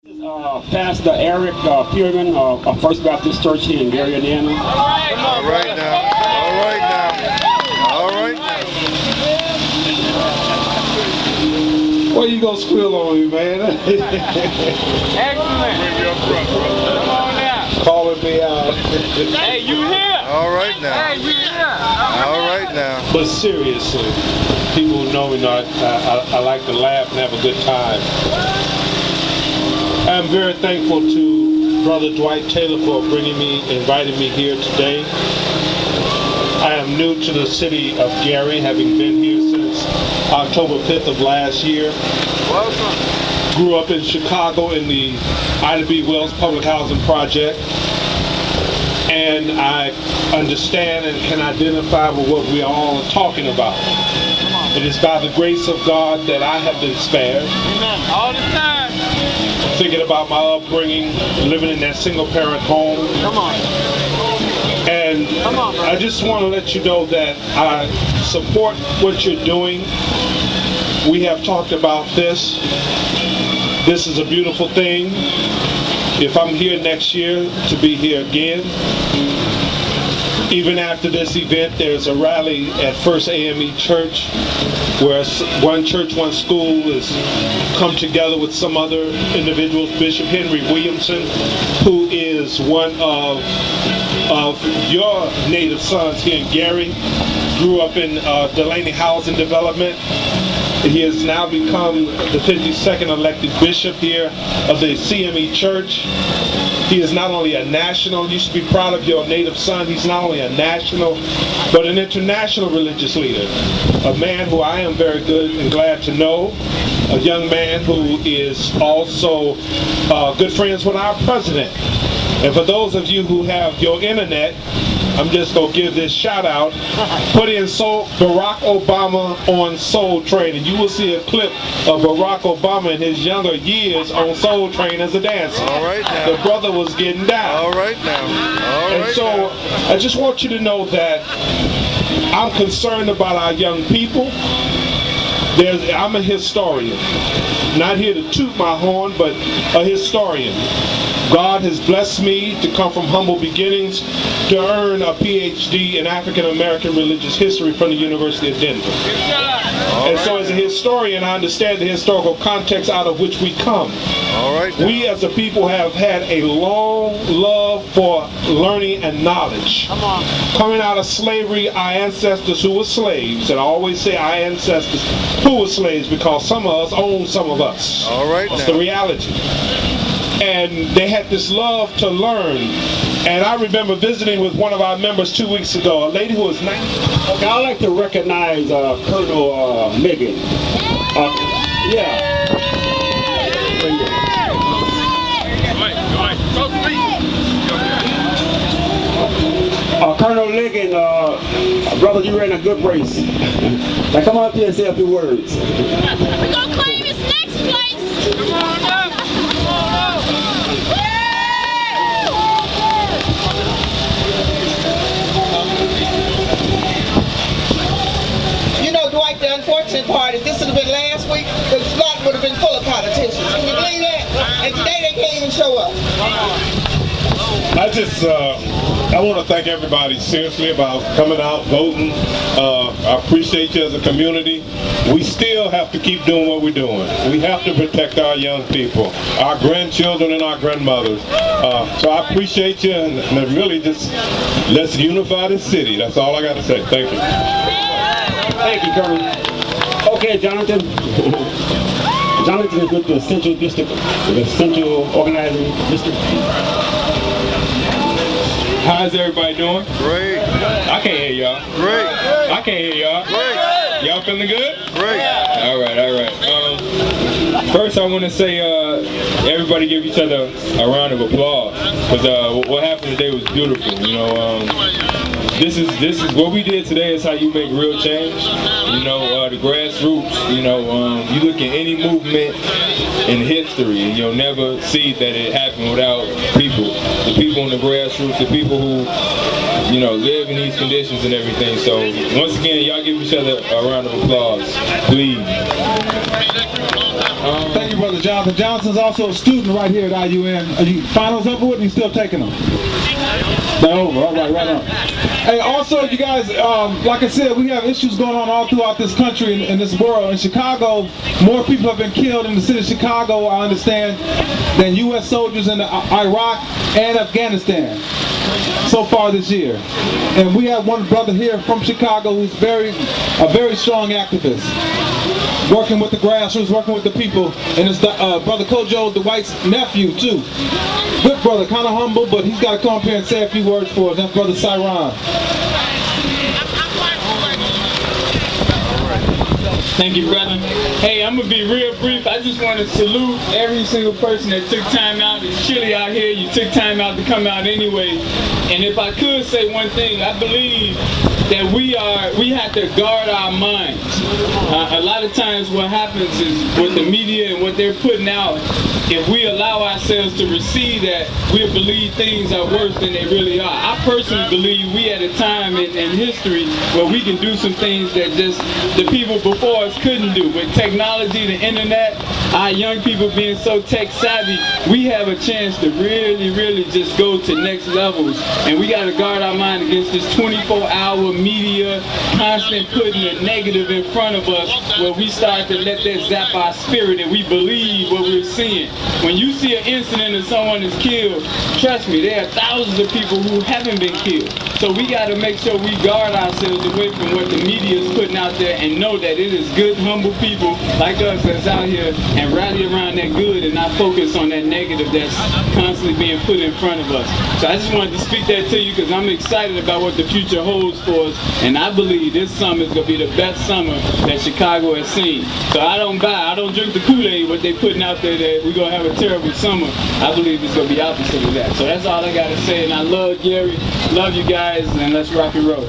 Pastor Eric Pearman of First Baptist Church here in Gary, Indiana. All right now. All right now. All right now. Why you gonna squeal on me, man? Excellent. Come on now. Calling me out. Hey, you here? All right now. Hey, you here? All right now. But seriously, people who know me know I like to laugh and have a good time. I'm very thankful to Brother Dwight Taylor for inviting me here today. I am new to the city of Gary, having been here since October 5th of last year. Welcome. Grew up in Chicago in the Ida B. Wells Public Housing Project. And I understand and can identify with what we all are talking about. It is by the grace of God that I have been spared. Amen. All the time. Thinking about my upbringing, living in that single-parent home. Come on. And Come on, brother. I just want to let you know that I support what you're doing. We have talked about this. This is a beautiful thing. If I'm here next year, to be here again. Even after this event, there's a rally at First AME Church where one church, one school has come together with some other individuals. Bishop Henry Williamson, who is one of your native sons here in Gary, grew up in Delaney Housing Development. He has now become the 52nd elected bishop here of the CME Church. He is not only a national, you should be proud of your native son, he's not only a national, but an international religious leader. A man who I am very good and glad to know. A young man who is also good friends with our president. And for those of you who have your internet, I'm just going to give this shout out. Put in Barack Obama on Soul Train, and you will see a clip of Barack Obama in his younger years on Soul Train as a dancer. All right now. The brother was getting down. All right now. All And right so now. I just want you to know that I'm concerned about our young people. I'm a historian. Not here to toot my horn, but a historian. God has blessed me to come from humble beginnings to earn a PhD in African American religious history from the University of Denver. And so as a historian, I understand the historical context out of which we come. All right now. We as a people have had a long love for learning and knowledge. Come on. Coming out of slavery, our ancestors who were slaves, and I always say our ancestors who were slaves because some of us own some of us. All right That's now. the reality. And they had this love to learn. And I remember visiting with one of our members 2 weeks ago, a lady who was 19. Okay, I'd like to recognize Colonel Megan. Yeah. Colonel Ligon, brother, you ran a good race. Now come up here and say a few words. We're gonna claim this next place. Come on up. Come on up. You know, Dwight, the unfortunate part is this would have been last week, the slot would have been full of politicians. Can you believe that? And today they can't even show up. I want to thank everybody seriously about coming out, voting. I appreciate you as a community. We still have to keep doing what we're doing. We have to protect our young people, our grandchildren and our grandmothers. So I appreciate you, and really just let's unify this city. That's all I got to say. Thank you. Thank you, Colonel. Okay, Jonathan. Jonathan is with the Central District, the Central Organizing District. How's everybody doing? Great. I can't hear y'all. Great. I can't hear y'all. Great. Y'all feeling good? Great. All right, all right. First, I want to say everybody give each other a round of applause because what happened today was beautiful. You know, this is what we did today is how you make real change. You know, the grassroots. You know, you look at any movement in history, and you'll never see that it happened without people. The people in the grassroots, the people who, you know, live in these conditions and everything. So once again, y'all give each other a round of applause, please. Thank you, Brother Brother Jonathan. Johnson's also a student right here at IUN. Are you finals over with, and you still taking them? They're over. All right, right on. Hey, also, you guys, like I said, we have issues going on all throughout this country and in this world. In Chicago, more people have been killed in the city of Chicago, I understand, than U.S. soldiers in Iraq and Afghanistan so far this year. And we have one brother here from Chicago who's a very strong activist, working with the grassroots, working with the people, and it's Brother Kojo, Dwight's nephew too. Good brother, kind of humble, but he's got to come up here and say a few words for us. That's Brother Cyron. Thank you, brother. Hey, I'm going to be real brief. I just want to salute every single person that took time out. It's chilly out here. You took time out to come out anyway. And if I could say one thing, I believe that we have to guard our minds. A lot of times what happens is with the media and what they're putting out, if we allow ourselves to receive that, we'll believe things are worse than they really are. I personally believe we at a time in history where we can do some things that just the people before us couldn't do. With technology, the internet, our young people being so tech savvy, we have a chance to really just go to next levels. And we got to guard our mind against this 24-hour media constant putting the negative in front of us, where we start to let that zap our spirit and we believe what we're seeing. When you see an incident and someone is killed, trust me, there are thousands of people who haven't been killed. So we got to make sure we guard ourselves away from what the media is putting out there and know that it is good, humble people like us that's out here and rally around that good and not focus on that negative that's constantly being put in front of us. So I just wanted to speak that to you because I'm excited about what the future holds for us, and I believe this summer is going to be the best summer that Chicago has seen. So I don't drink the Kool-Aid, what they putting out there that we're going to have a terrible summer. I believe it's going to be opposite of that. So that's all I got to say, and I love Gary, love you guys, and let's rock and roll.